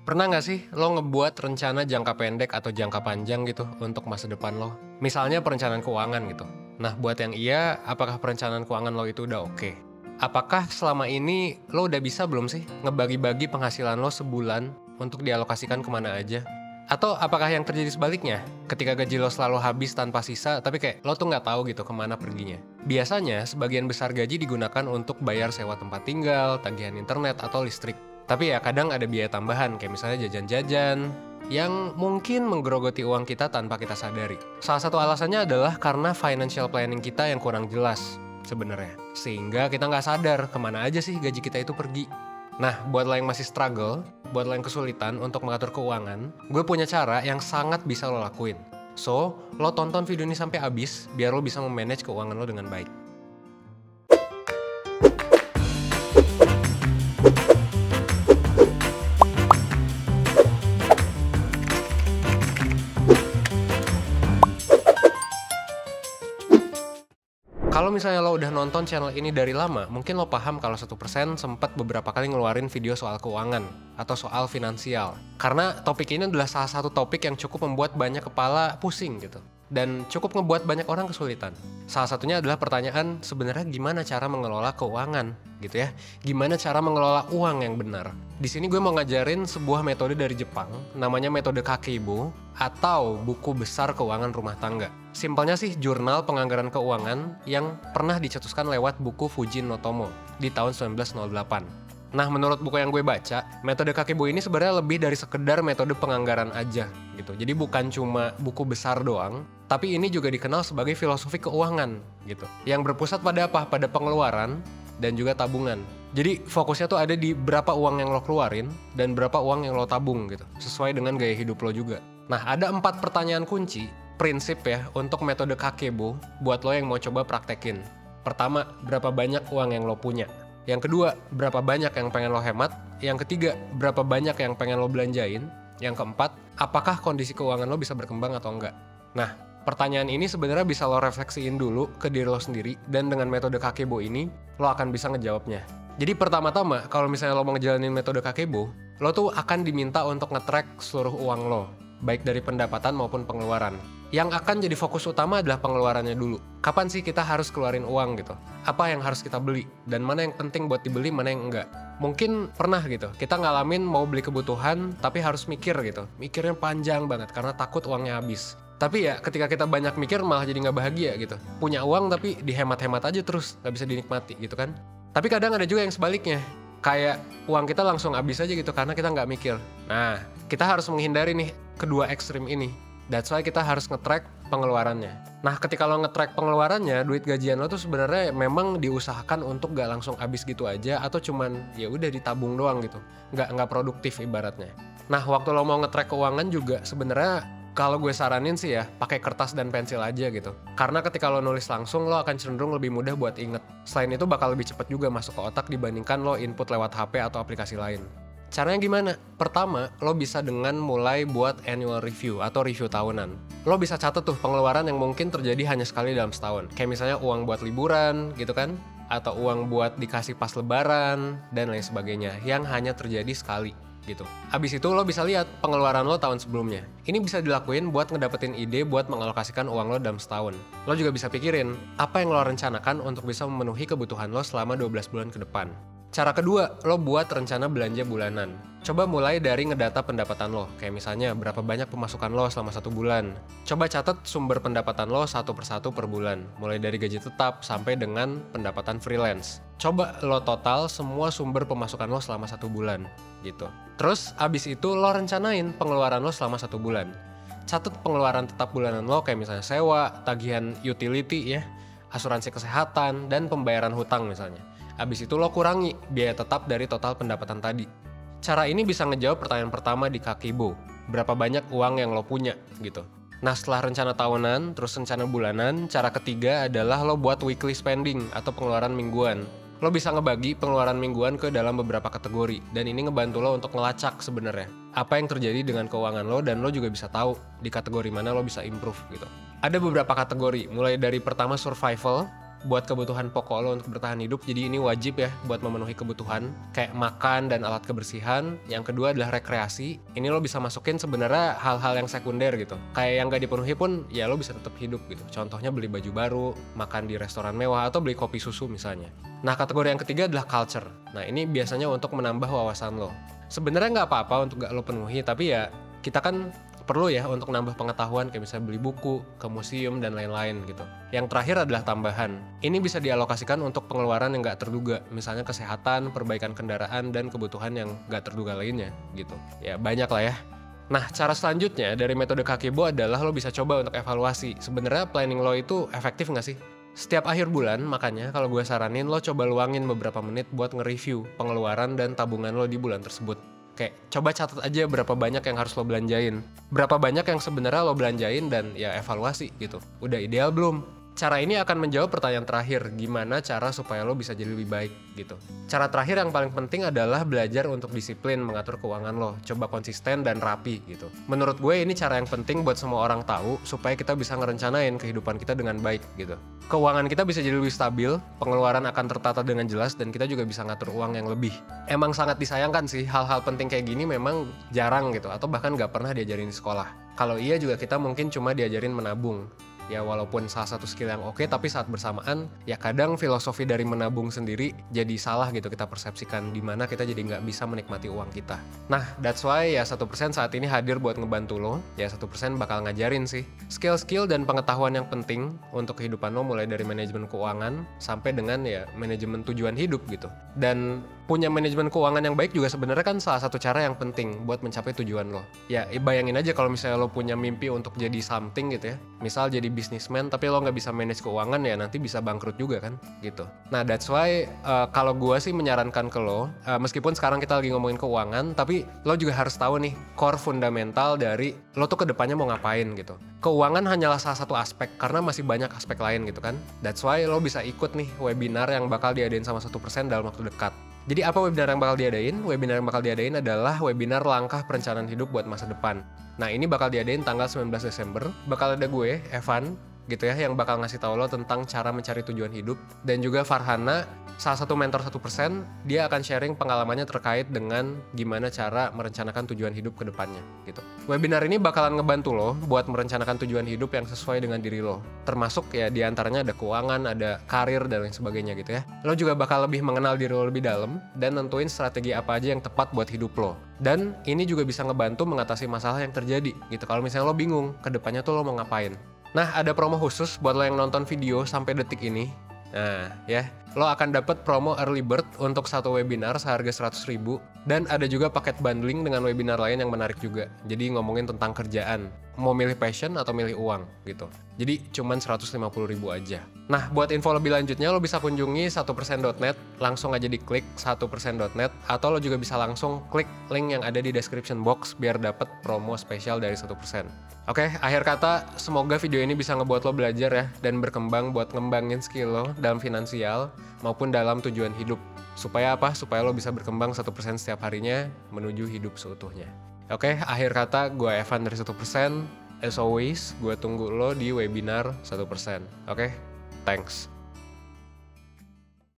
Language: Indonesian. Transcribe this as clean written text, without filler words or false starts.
Pernah nggak sih lo ngebuat rencana jangka pendek atau jangka panjang gitu untuk masa depan lo? Misalnya perencanaan keuangan gitu. Nah, buat yang iya, apakah perencanaan keuangan lo itu udah oke? Apakah selama ini lo udah bisa belum sih ngebagi-bagi penghasilan lo sebulan untuk dialokasikan kemana aja? Atau apakah yang terjadi sebaliknya? Ketika gaji lo selalu habis tanpa sisa, tapi kayak lo tuh nggak tahu gitu kemana perginya. Biasanya, sebagian besar gaji digunakan untuk bayar sewa tempat tinggal, tagihan internet, atau listrik. Tapi ya kadang ada biaya tambahan, kayak misalnya jajan-jajan, yang mungkin menggerogoti uang kita tanpa kita sadari. Salah satu alasannya adalah karena financial planning kita yang kurang jelas sebenarnya. Sehingga kita nggak sadar kemana aja sih gaji kita itu pergi. Nah, buat lo yang masih struggle, buat lo yang kesulitan untuk mengatur keuangan, gue punya cara yang sangat bisa lo lakuin. So, lo tonton video ini sampai habis, biar lo bisa memanage keuangan lo dengan baik. Kalau misalnya lo udah nonton channel ini dari lama, mungkin lo paham kalau 1% sempat beberapa kali ngeluarin video soal keuangan atau soal finansial. Karena topik ini adalah salah satu topik yang cukup membuat banyak kepala pusing gitu. Dan cukup ngebuat banyak orang kesulitan. Salah satunya adalah pertanyaan sebenarnya gimana cara mengelola keuangan gitu ya. Gimana cara mengelola uang yang benar. Di sini gue mau ngajarin sebuah metode dari Jepang, namanya metode Kakeibo atau buku besar keuangan rumah tangga. Simpelnya sih jurnal penganggaran keuangan yang pernah dicetuskan lewat buku Fujin no Tomo di tahun 1908. Nah, menurut buku yang gue baca, metode Kakeibo ini sebenarnya lebih dari sekedar metode penganggaran aja gitu. Jadi bukan cuma buku besar doang, tapi ini juga dikenal sebagai filosofi keuangan gitu. Yang berpusat pada apa? Pada pengeluaran dan juga tabungan. Jadi fokusnya tuh ada di berapa uang yang lo keluarin dan berapa uang yang lo tabung gitu. Sesuai dengan gaya hidup lo juga. Nah, ada 4 pertanyaan kunci, prinsip ya, untuk metode Kakeibo buat lo yang mau coba praktekin. Pertama, berapa banyak uang yang lo punya? Yang kedua, berapa banyak yang pengen lo hemat? Yang ketiga, berapa banyak yang pengen lo belanjain? Yang keempat, apakah kondisi keuangan lo bisa berkembang atau enggak? Nah, pertanyaan ini sebenarnya bisa lo refleksiin dulu ke diri lo sendiri, dan dengan metode Kakeibo ini, lo akan bisa ngejawabnya. Jadi pertama-tama, kalau misalnya lo mau ngejalanin metode Kakeibo, lo tuh akan diminta untuk nge-track seluruh uang lo, baik dari pendapatan maupun pengeluaran. Yang akan jadi fokus utama adalah pengeluarannya dulu. Kapan sih kita harus keluarin uang gitu? Apa yang harus kita beli? Dan mana yang penting buat dibeli, mana yang enggak? Mungkin pernah gitu, kita ngalamin mau beli kebutuhan tapi harus mikir gitu. Mikirnya panjang banget karena takut uangnya habis. Tapi ya ketika kita banyak mikir malah jadi nggak bahagia gitu. Punya uang tapi dihemat-hemat aja terus, nggak bisa dinikmati gitu kan. Tapi kadang ada juga yang sebaliknya. Kayak uang kita langsung habis aja gitu karena kita nggak mikir. Nah, kita harus menghindari nih kedua ekstrim ini. That's why kita harus nge-track pengeluarannya. Nah, ketika lo nge-track pengeluarannya, duit gajian lo tuh sebenarnya memang diusahakan untuk gak langsung habis gitu aja atau cuman ya udah ditabung doang gitu. Nggak produktif ibaratnya. Nah, waktu lo mau nge-track keuangan juga sebenarnya kalau gue saranin sih ya, pakai kertas dan pensil aja gitu. Karena ketika lo nulis langsung, lo akan cenderung lebih mudah buat inget. Selain itu bakal lebih cepat juga masuk ke otak dibandingkan lo input lewat HP atau aplikasi lain. Caranya gimana? Pertama, lo bisa dengan mulai buat annual review atau review tahunan. Lo bisa catat tuh pengeluaran yang mungkin terjadi hanya sekali dalam setahun. Kayak misalnya uang buat liburan gitu kan, atau uang buat dikasih pas lebaran, dan lain sebagainya, yang hanya terjadi sekali gitu. Abis itu lo bisa lihat pengeluaran lo tahun sebelumnya. Ini bisa dilakuin buat ngedapetin ide buat mengalokasikan uang lo dalam setahun. Lo juga bisa pikirin, apa yang lo rencanakan untuk bisa memenuhi kebutuhan lo selama 12 bulan ke depan. Cara kedua, lo buat rencana belanja bulanan. Coba mulai dari ngedata pendapatan lo, kayak misalnya berapa banyak pemasukan lo selama 1 bulan. Coba catat sumber pendapatan lo satu persatu per bulan, mulai dari gaji tetap sampai dengan pendapatan freelance. Coba lo total semua sumber pemasukan lo selama 1 bulan, gitu. Terus abis itu lo rencanain pengeluaran lo selama 1 bulan. Catat pengeluaran tetap bulanan lo kayak misalnya sewa, tagihan utility ya, asuransi kesehatan, dan pembayaran hutang misalnya. Abis itu lo kurangi biaya tetap dari total pendapatan tadi. Cara ini bisa ngejawab pertanyaan pertama di Kakeibo. Berapa banyak uang yang lo punya gitu. Nah, setelah rencana tahunan, terus rencana bulanan, cara ketiga adalah lo buat weekly spending atau pengeluaran mingguan. Lo bisa ngebagi pengeluaran mingguan ke dalam beberapa kategori. Dan ini ngebantu lo untuk ngelacak sebenarnya apa yang terjadi dengan keuangan lo, dan lo juga bisa tahu di kategori mana lo bisa improve gitu. Ada beberapa kategori, mulai dari pertama survival, buat kebutuhan pokok lo untuk bertahan hidup. Jadi ini wajib ya buat memenuhi kebutuhan kayak makan dan alat kebersihan. Yang kedua adalah rekreasi. Ini lo bisa masukin sebenarnya hal-hal yang sekunder gitu. Kayak yang gak dipenuhi pun ya lo bisa tetap hidup gitu. Contohnya beli baju baru, makan di restoran mewah, atau beli kopi susu misalnya. Nah, kategori yang ketiga adalah culture. Nah, ini biasanya untuk menambah wawasan lo. Sebenarnya nggak apa-apa untuk gak lo penuhi, tapi ya kita kan perlu ya untuk nambah pengetahuan, kayak misalnya beli buku, ke museum, dan lain-lain gitu. Yang terakhir adalah tambahan. Ini bisa dialokasikan untuk pengeluaran yang nggak terduga, misalnya kesehatan, perbaikan kendaraan, dan kebutuhan yang nggak terduga lainnya gitu. Ya banyak lah ya. Nah, cara selanjutnya dari metode Kakebo adalah lo bisa coba untuk evaluasi. Sebenarnya planning lo itu efektif nggak sih? Setiap akhir bulan, makanya kalau gue saranin lo coba luangin beberapa menit buat nge-review pengeluaran dan tabungan lo di bulan tersebut. Kayak coba catat aja berapa banyak yang harus lo belanjain, berapa banyak yang sebenarnya lo belanjain, dan ya evaluasi gitu. Udah ideal belum? Cara ini akan menjawab pertanyaan terakhir, gimana cara supaya lo bisa jadi lebih baik gitu. Cara terakhir yang paling penting adalah belajar untuk disiplin mengatur keuangan lo. Coba konsisten dan rapi gitu. Menurut gue ini cara yang penting buat semua orang tahu supaya kita bisa ngerencanain kehidupan kita dengan baik gitu. Keuangan kita bisa jadi lebih stabil, pengeluaran akan tertata dengan jelas, dan kita juga bisa ngatur uang yang lebih. Emang sangat disayangkan sih, hal-hal penting kayak gini memang jarang gitu, atau bahkan gak pernah diajarin di sekolah. Kalau iya juga kita mungkin cuma diajarin menabung. Ya walaupun salah satu skill yang oke, tapi saat bersamaan ya kadang filosofi dari menabung sendiri jadi salah gitu kita persepsikan, dimana kita jadi nggak bisa menikmati uang kita. Nah, that's why ya 1% saat ini hadir buat ngebantu lo. Ya 1% bakal ngajarin sih skill-skill dan pengetahuan yang penting untuk kehidupan lo, mulai dari manajemen keuangan sampai dengan ya manajemen tujuan hidup gitu. Dan punya manajemen keuangan yang baik juga sebenarnya kan salah satu cara yang penting buat mencapai tujuan lo. Ya bayangin aja kalau misalnya lo punya mimpi untuk jadi something gitu ya, misal jadi bisnismen tapi lo nggak bisa manage keuangan, ya nanti bisa bangkrut juga kan gitu. Nah that's why kalau gue sih menyarankan ke lo, meskipun sekarang kita lagi ngomongin keuangan, tapi lo juga harus tahu nih core fundamental dari lo tuh kedepannya mau ngapain gitu. Keuangan hanyalah salah satu aspek, karena masih banyak aspek lain gitu kan. That's why lo bisa ikut nih webinar yang bakal diadain sama 1% dalam waktu dekat. Jadi apa webinar yang bakal diadain? Webinar yang bakal diadain adalah webinar langkah perencanaan hidup buat masa depan. Nah ini bakal diadain tanggal 19 Desember. Bakal ada gue, Evan, gitu ya, yang bakal ngasih tahu lo tentang cara mencari tujuan hidup. Dan juga Farhana, salah satu mentor 1%, dia akan sharing pengalamannya terkait dengan gimana cara merencanakan tujuan hidup ke depannya gitu. Webinar ini bakalan ngebantu lo buat merencanakan tujuan hidup yang sesuai dengan diri lo. Termasuk ya diantaranya ada keuangan, ada karir, dan lain sebagainya gitu ya. Lo juga bakal lebih mengenal diri lo lebih dalam dan nentuin strategi apa aja yang tepat buat hidup lo. Dan ini juga bisa ngebantu mengatasi masalah yang terjadi gitu. Kalau misalnya lo bingung ke depannya tuh lo mau ngapain. Nah, ada promo khusus buat lo yang nonton video sampai detik ini. Nah, ya, lo akan dapat promo early bird untuk satu webinar seharga 100.000, dan ada juga paket bundling dengan webinar lain yang menarik juga. Jadi ngomongin tentang kerjaan, mau milih passion atau milih uang gitu. Jadi cuman 150.000 aja. Nah, buat info lebih lanjutnya lo bisa kunjungi 1%.net, langsung aja diklik 1%.net, atau lo juga bisa langsung klik link yang ada di description box biar dapat promo spesial dari 1%. Oke, akhir kata, semoga video ini bisa ngebuat lo belajar ya, dan berkembang buat ngembangin skill lo dalam finansial maupun dalam tujuan hidup. Supaya apa? Supaya lo bisa berkembang 1% setiap harinya menuju hidup seutuhnya. Oke, akhir kata, gue Evan dari 1%. As always, gue tunggu lo di webinar 1%. Oke, thanks.